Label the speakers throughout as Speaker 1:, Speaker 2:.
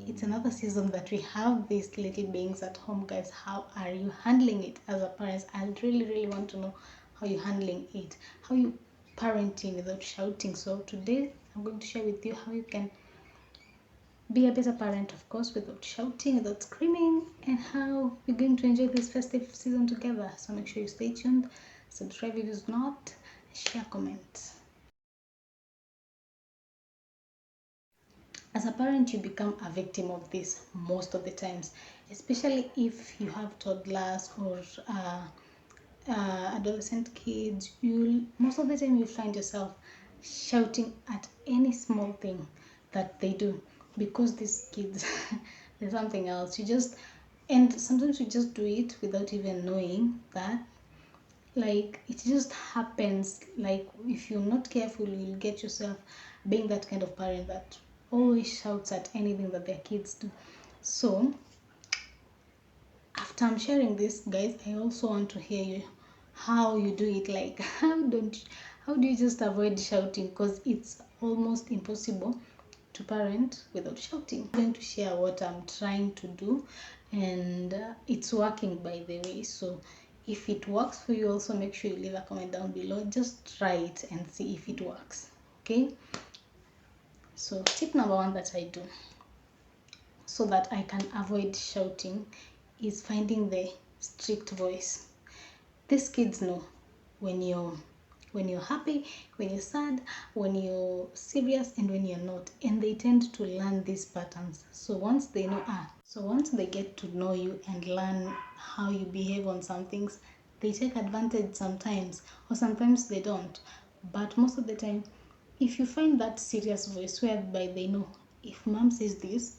Speaker 1: it's another season that we have these little beings at home, guys. How are you handling it as a parent? I really want to know how you handling it, how you parenting without shouting. So today I'm going to share with you how you can be a better parent, of course, without shouting, without screaming, and how we're going to enjoy this festive season together. So make sure you stay tuned, subscribe if it's not, share, comment. As a parent, you become a victim of this most of the times, especially if you have toddlers or adolescent kids. You'll most of the time you find yourself shouting at any small thing that they do, because these kids there's something else. You just, and sometimes you just do it without even knowing that, like, it just happens. Like, if you're not careful, you'll get yourself being that kind of parent that always shouts at anything that their kids do. So after I'm sharing this, guys, I also want to hear you how you do it. Like, how do you just avoid shouting, because it's almost impossible to parent without shouting. I'm going to share what I'm trying to do, and it's working, by the way. So if it works for you, also make sure you leave a comment down below. Just try it and see if it works. Okay, so tip number one that I do so that I can avoid shouting is finding the strict voice. These kids know when you're happy, when you're sad, when you're serious, and when you're not, and they tend to learn these patterns. So once they know, so once they get to know you and learn how you behave on some things, they take advantage sometimes, or sometimes they don't. But most of the time, if you find that serious voice whereby they know, if mom says this,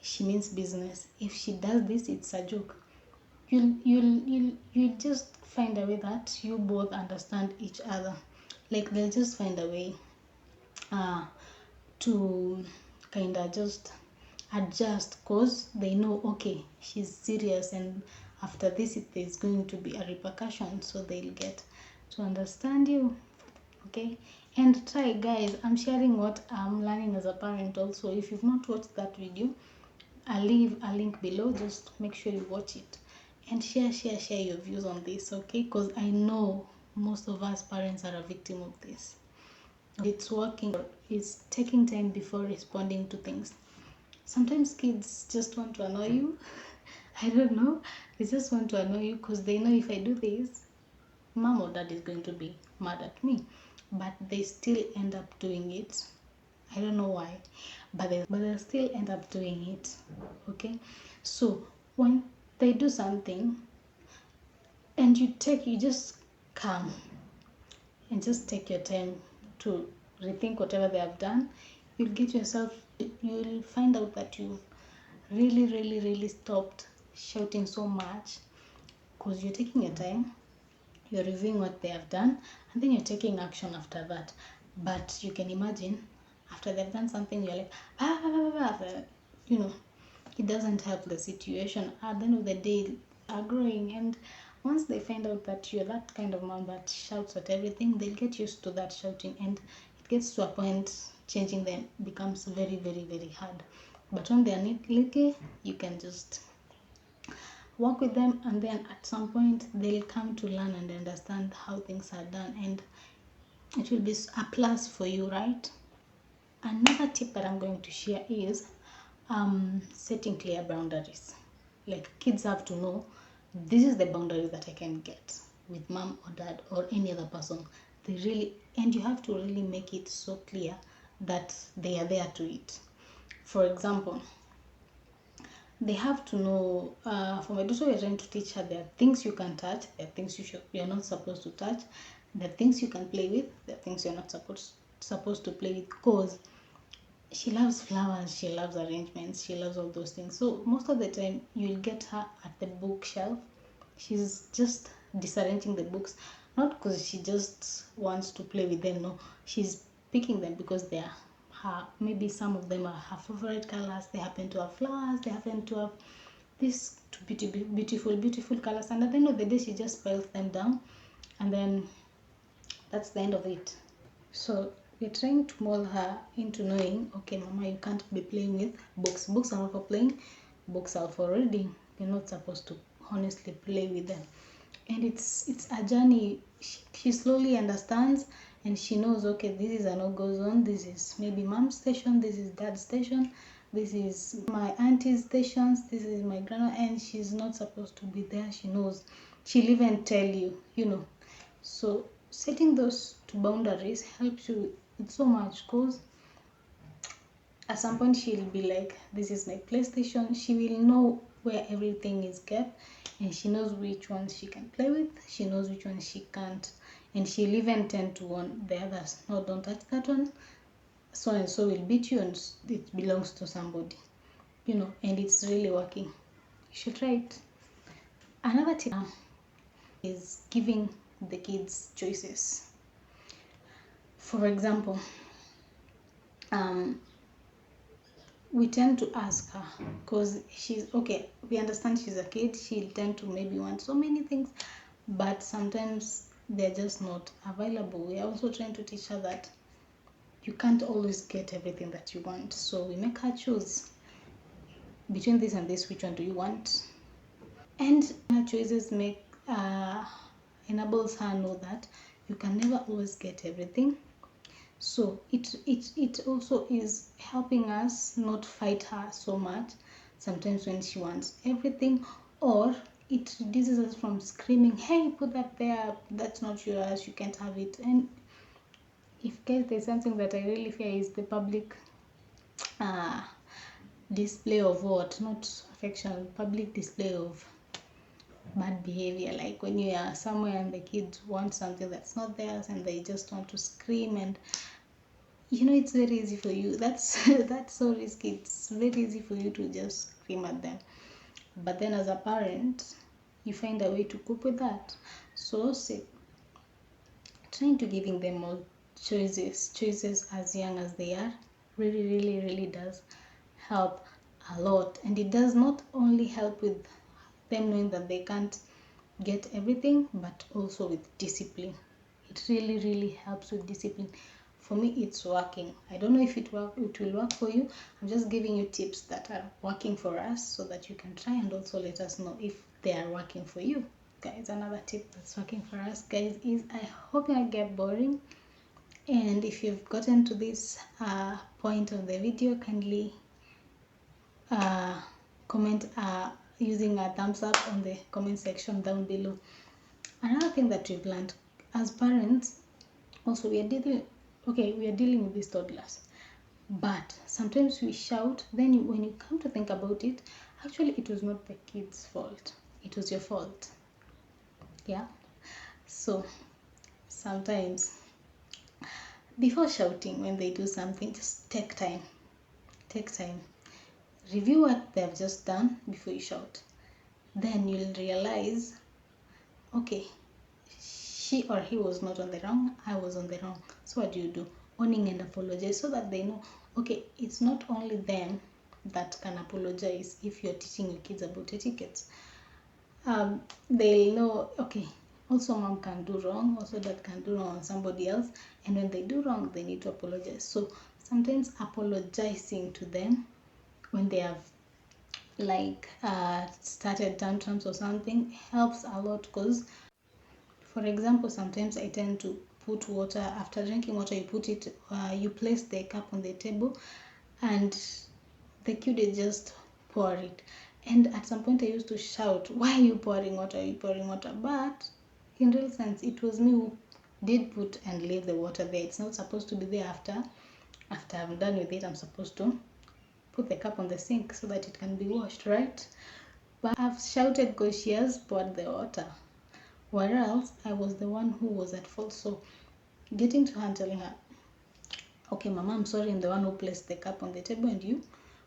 Speaker 1: she means business. If she does this, it's a joke. You'll just find a way that you both understand each other. Like, they'll just find a way to kind of just adjust, because they know, okay, she's serious, and after this there's going to be a repercussion, so they'll get to understand you. Okay, and try, guys, I'm sharing what I'm learning as a parent also. If you've not watched that video, I'll leave a link below. Just make sure you watch it and share your views on this, okay? Because I know most of us parents are a victim of this. It's working. It's taking time before responding to things. Sometimes kids just want to annoy you. I don't know. They just want to annoy you because they know, if I do this, mom or dad is going to be mad at me. But they still end up doing it. I don't know why, but they still end up doing it. Okay, so when they do something and you just calm and just take your time to rethink whatever they have done, you'll find out that you've really stopped shouting so much, because you're taking your time, you're reviewing what they have done, and then you're taking action after that. But you can imagine, after they've done something, you're like, you know, it doesn't help the situation. At the end of the day, are growing, and once they find out that you're that kind of mom that shouts at everything, they'll get used to that shouting, and it gets to a point changing them becomes very hard. But when they're little, you can just work with them, and then at some point they'll come to learn and understand how things are done, and it will be a plus for you, right? Another tip that I'm going to share is setting clear boundaries. Like, kids have to know, this is the boundary that I can get with mom or dad or any other person. And you have to really make it so clear that they are there to it. For example, they have to know, for my daughter, we're trying to teach her, there are things you can touch, there are things you're not supposed to touch, there are things you can play with, there are things you're not supposed to play with, because she loves flowers, she loves arrangements, she loves all those things. So most of the time you'll get her at the bookshelf, she's just disarranging the books, not because she just wants to play with them, no, she's picking them because they're her, maybe some of them are her favorite colors, they happen to have flowers, they happen to have these beautiful colors, and at the end of the day she just piles them down, and then that's the end of it. So we're trying to mold her into knowing, okay, mama, you can't be playing with books. Books are not for playing, books are for reading. You're not supposed to honestly play with them. And it's a journey. She slowly understands, and she knows, okay, this is a no-go zone. This is maybe mom's station, this is dad's station, this is my auntie's stations, this is my grandma, and she's not supposed to be there. She knows. She'll even tell you, you know. So setting those two boundaries helps you with so much, because at some point she'll be like, this is my PlayStation. She will know where everything is kept, and she knows which ones she can play with, she knows which ones she can't, and she'll even tend to warn the others, no, don't touch that one, so and so will beat you and it belongs to somebody, you know. And it's really working. You should try it. Another tip is giving the kids choices. For example, we tend to ask her, because she's okay, we understand she's a kid, she'll tend to maybe want so many things, but sometimes they're just not available. We're also trying to teach her that you can't always get everything that you want, so we make her choose between this and this, which one do you want. And her choices make enables her know that you can never always get everything. So it also is helping us not fight her so much sometimes when she wants everything, or it reduces us from screaming, hey, put that there, that's not yours, you can't have it. And if guys, there's something that I really fear is the public uh, display of what, not affection, public display of bad behavior. Like when you are somewhere and the kids want something that's not theirs and they just want to scream, and you know, it's very easy for you, that's that's so risky. It's very easy for you to just scream at them, but then as a parent you find a way to cope with that. So say, trying to giving them all choices as young as they are really does help a lot. And it does not only help with them knowing that they can't get everything, but also with discipline. It really helps with discipline. For me, it's working. I don't know if it will work for you. I'm just giving you tips that are working for us so that you can try, and also let us know if they are working for you. Guys, another tip that's working for us, guys, is I hope you get boring. And if you've gotten to this point of the video, kindly comment using a thumbs up on the comment section down below. Another thing that we've learned as parents, also we are dealing with these toddlers, but sometimes we shout. Then when you come to think about it, actually it was not the kids' fault, it was your fault. Yeah. So sometimes before shouting when they do something, just take time, review what they've just done before you shout. Then you'll realize, okay, she or he was not on the wrong, I was on the wrong. So what do? Owning and apologize, so that they know, okay, it's not only them that can apologize. If you're teaching your kids about etiquette, they'll know, okay, also mom can do wrong, also dad can do wrong on somebody else, and when they do wrong, they need to apologize. So sometimes apologizing to them when they have like started tantrums or something helps a lot. Because for example, sometimes I tend to put water, after drinking water you put it, you place the cup on the table, and the kid is just pour it. And at some point I used to shout, why are you pouring water, but in real sense it was me who did put and leave the water there. It's not supposed to be there. After I'm done with it, I'm supposed to put the cup on the sink so that it can be washed, right? But I've shouted because she has poured the water, whereas I was the one who was at fault. So getting to her and telling her, okay mama, I'm sorry, I'm the one who placed the cup on the table and you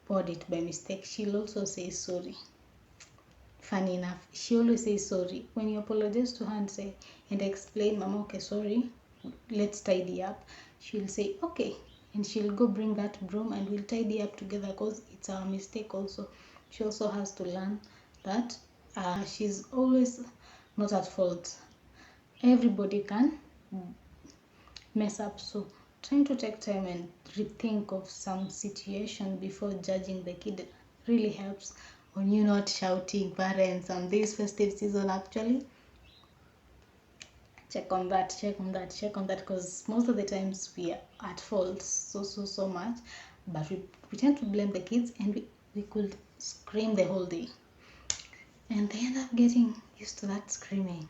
Speaker 1: poured it by mistake. She'll also say sorry. Funny enough, she always says sorry. When you apologize to her and say and explain, mama, okay, sorry, let's tidy up, she'll say okay, and she'll go bring that broom and we'll tidy up together, because it's our mistake also. She also has to learn that she's always not at fault. Everybody can mess up. So trying to take time and rethink of some situation before judging the kid really helps. When you're not shouting parents on this festive season, actually check on that, because most of the times we are at fault so much, but we tend to blame the kids, and we could scream the whole day, and they end up getting used to that screaming,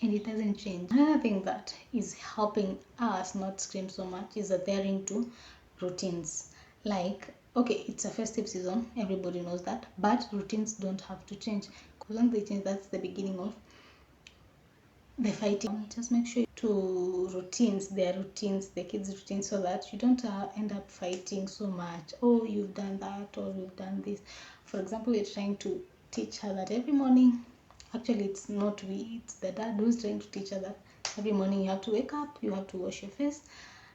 Speaker 1: and it doesn't change. Another thing that is helping us not scream so much is adhering to routines. Like, okay, it's a festive season, everybody knows that, but routines don't have to change, because once they change, that's the beginning of the fighting. Just make sure to routines, their routines, the kids' routines, so that you don't end up fighting so much. Oh, you've done that, or you've done this. For example, you're trying to teach her that every morning, actually it's not we, it's the dad who's trying to teach her that every morning you have to wake up, you have to wash your face,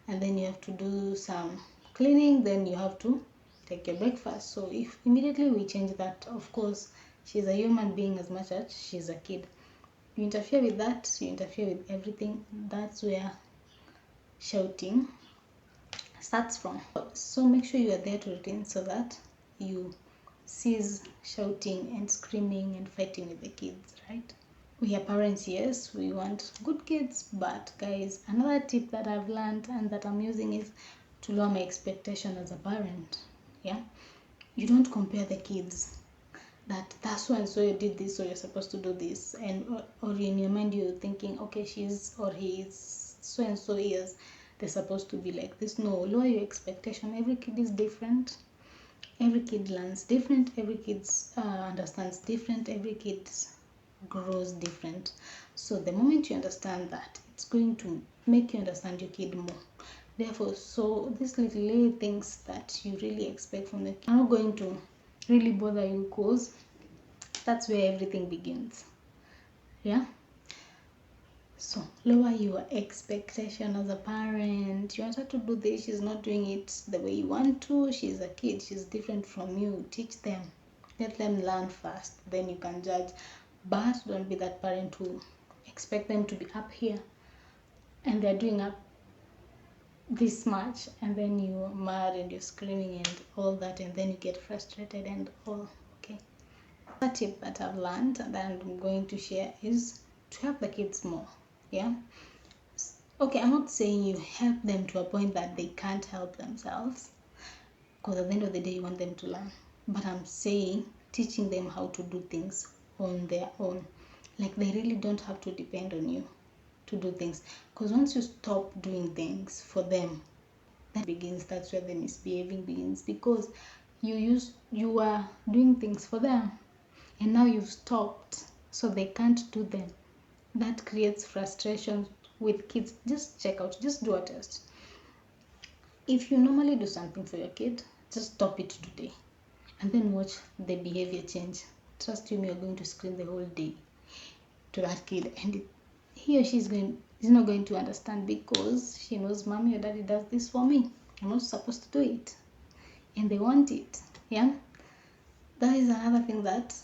Speaker 1: and then you have to do some cleaning, then you have to take your breakfast. So if immediately we change that, of course she's a human being as much as she's a kid. You interfere with that, you interfere with everything. That's where shouting starts from. So make sure you are there to routine, so that you cease shouting and screaming and fighting with the kids, right? We are parents, yes, we want good kids, but guys, another tip that I've learned and that I'm using is to lower my expectation as a parent. Yeah, you don't compare the kids, that so and so you did this, so you're supposed to do this, and or in your mind you're thinking, okay, she's or he is so and so years, they're supposed to be like this. No, lower your expectation. Every kid is different, every kid learns different, every kid understands different, every kid grows different. So the moment you understand that, it's going to make you understand your kid more. Therefore, so these little things that you really expect from the kid are not going to really bother you, because that's where everything begins. Yeah, so lower your expectation as a parent. You want her to do this, she's not doing it the way you want to. She's a kid, she's different from you. Teach them, let them learn first, then you can judge. But don't be that parent who expect them to be up here and they're doing up this much, and then you're mad and you're screaming and all that, and then you get frustrated and all. Okay, a tip that I've learned and that I'm going to share is to help the kids more. Yeah, okay, I'm not saying you help them to a point that they can't help themselves, because at the end of the day you want them to learn, but I'm saying teaching them how to do things on their own. Like, they really don't have to depend on you to do things, because once you stop doing things for them, that begins, that's where the misbehaving begins, because you are doing things for them and now you've stopped, so they can't do them. That creates frustration with kids. Just check out, just do a test. If you normally do something for your kid, just stop it today and then watch the behavior change. Trust me, you're going to scream the whole day to that kid, and he or she is not going to understand, because she knows mommy or daddy does this for me, I'm not supposed to do it, and they want it. Yeah, that is another thing that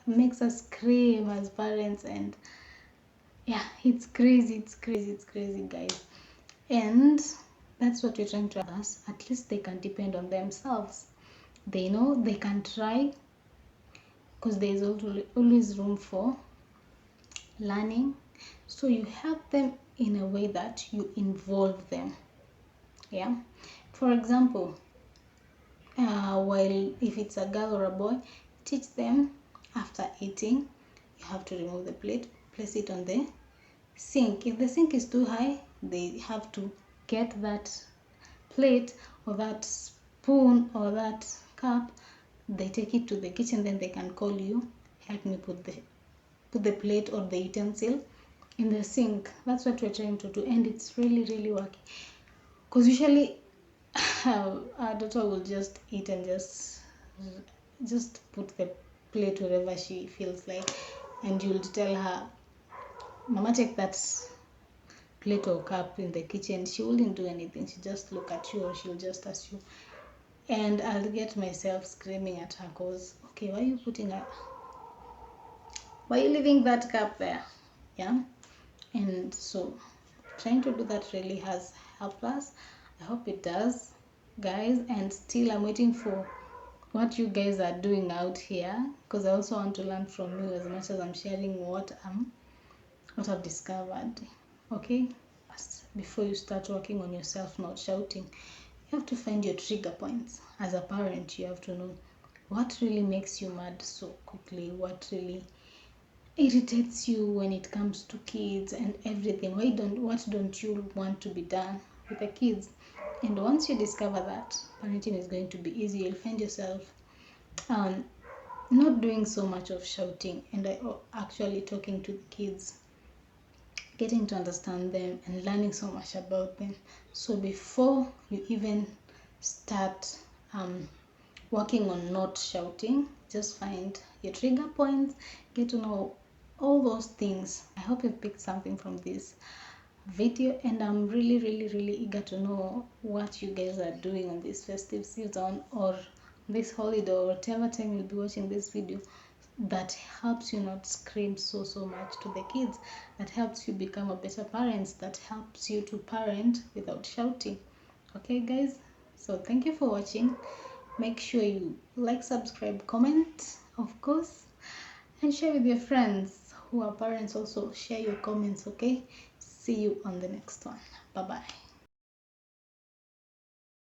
Speaker 1: makes us scream as parents. And yeah, it's crazy, guys. And that's what we're trying to us. At least they can depend on themselves. They know they can try, because there is always room for learning. So you help them in a way that you involve them. Yeah, for example, while if it's a girl or a boy, teach them after eating you have to remove the plate, place it on the sink. If the sink is too high, they have to get that plate or that spoon or that cup, they take it to the kitchen, then they can call you, help me put the plate or the utensil in the sink. That's what we're trying to do, and it's really working, because usually our daughter will just eat and just put the plate wherever she feels like, and you'll tell her, mama, take that plate or cup in the kitchen. She wouldn't do anything, she just look at you, or she'll just ask you, and I'll get myself screaming at her, because okay, why are you leaving that cup there? Yeah, and so trying to do that really has helped us. I hope it does, guys. And still I'm waiting for what you guys are doing out here, because I also want to learn from you as much as I'm sharing what I've discovered. Okay, before you start working on yourself not shouting, you have to find your trigger points. As a parent, you have to know what really makes you mad so quickly, what really irritates you when it comes to kids and everything. What don't you want to be done with the kids? And once you discover that, parenting is going to be easy. You'll find yourself um, not doing so much of shouting and actually talking to the kids, getting to understand them and learning so much about them. So before you even start working on not shouting, just find your trigger points, get to know all those things. I hope you picked something from this video, and I'm really eager to know what you guys are doing on this festive season or this holiday or whatever time you'll be watching this video, that helps you not scream so much to the kids, that helps you become a better parent, that helps you to parent without shouting. Okay guys, so thank you for watching. Make sure you like, subscribe, comment, of course, and share with your friends who are parents. Also share your comments. Okay, see you on the next one. Bye bye.